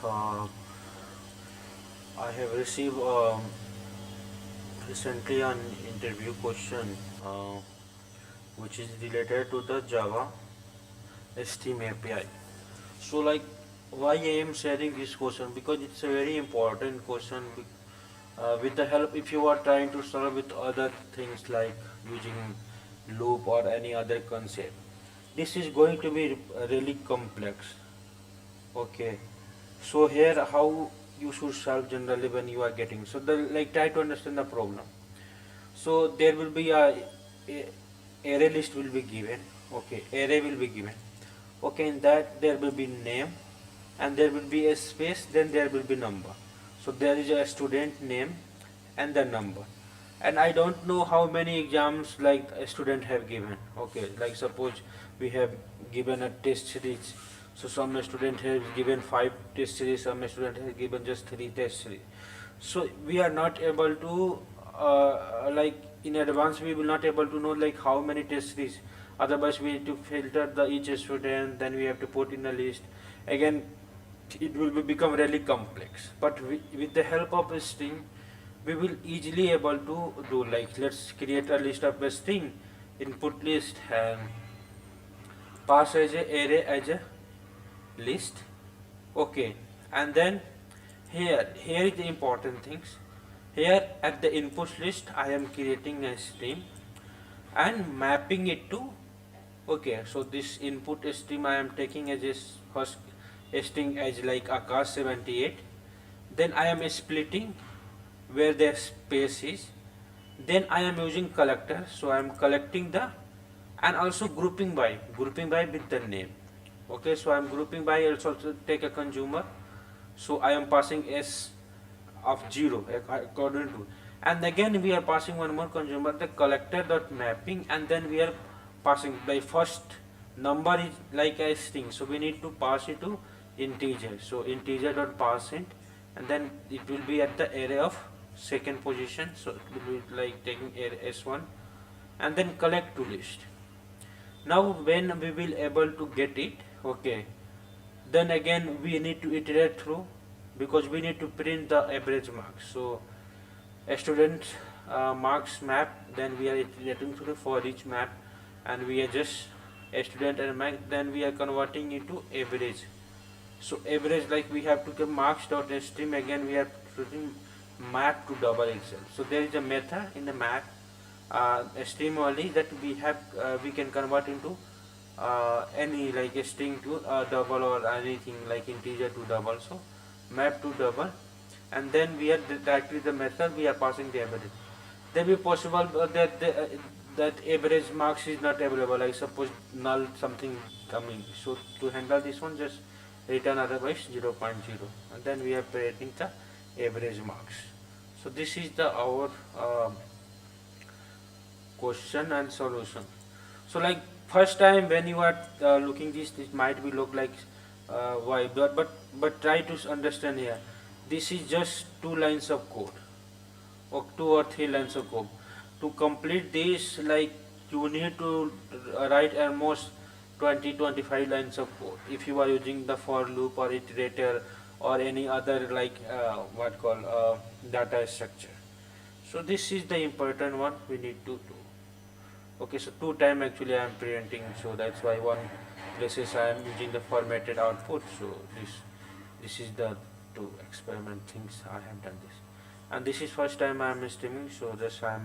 uh, I have received recently an interview question which is related to the Java Steam API. So, like, why I am sharing this question? Because it's a very important question. With the help, if you are trying to solve with other things like using loop or any other concept, this is going to be really complex. Okay, so here how you should solve generally when you are getting, so the like try to understand the problem. So there will be a array list will be given. Okay, array will be given. Okay, in that there will be name and there will be a space, then there will be number. So there is a student name and the number. And I don't know how many exams like a student have given. Okay, like suppose we have given a test series. So some student has given 5 test series, some student has given just 3 test series. So we are not able to like in advance we will not able to know like how many test series. Otherwise we need to filter the each student, then we have to put in a list. Again, it will become really complex. But with the help of a string, we will easily able to do, like let's create a list of a string, input list, and pass as a array as a list. Okay, and then here is the important things. Here at the input list I am creating a string and mapping it to, okay, so this input stream I am taking as a first string as like Akash 78. Then I am splitting where the space is. Then I am using collector, so I am collecting the, and also grouping by with the name. Okay, so I am grouping by, also take a consumer, so I am passing s of 0 according to, and again we are passing one more consumer, the collector dot mapping, and then we are passing by first number is like a string, so we need to pass it to integer, so integer dot pass int, and then it will be at the array of second position, so it will be like taking array s1, and then collect to list. Now when we will able to get it, okay, then again we need to iterate through, because we need to print the average marks. So a student marks map, then we are iterating through for each map, and we are just a student and mark, then we are converting it to average. So average, like we have to get marks dot stream, again we are putting map to double itself. So there is a method in the map stream only that we can convert into any like a string to double or anything like integer to double. So map to double, and then we are directly the method we are passing the average. There be possible that average marks is not available, like suppose null something coming. So to handle this one, just return otherwise 0.0, and then we are creating the average marks. So this is the our question and solution. So like first time when you are looking this might be look like why, but try to understand here. This is just 2 lines of code, or 2 or 3 lines of code. To complete this, like you need to write almost 20-25 lines of code if you are using the for loop or iterator or any other like what call data structure. So this is the important one we need to do. Okay, so 2 time actually I am printing, so that's why one places I am using the formatted output. So this is the 2 experiment things I have done this, and this is first time I am streaming, so just I am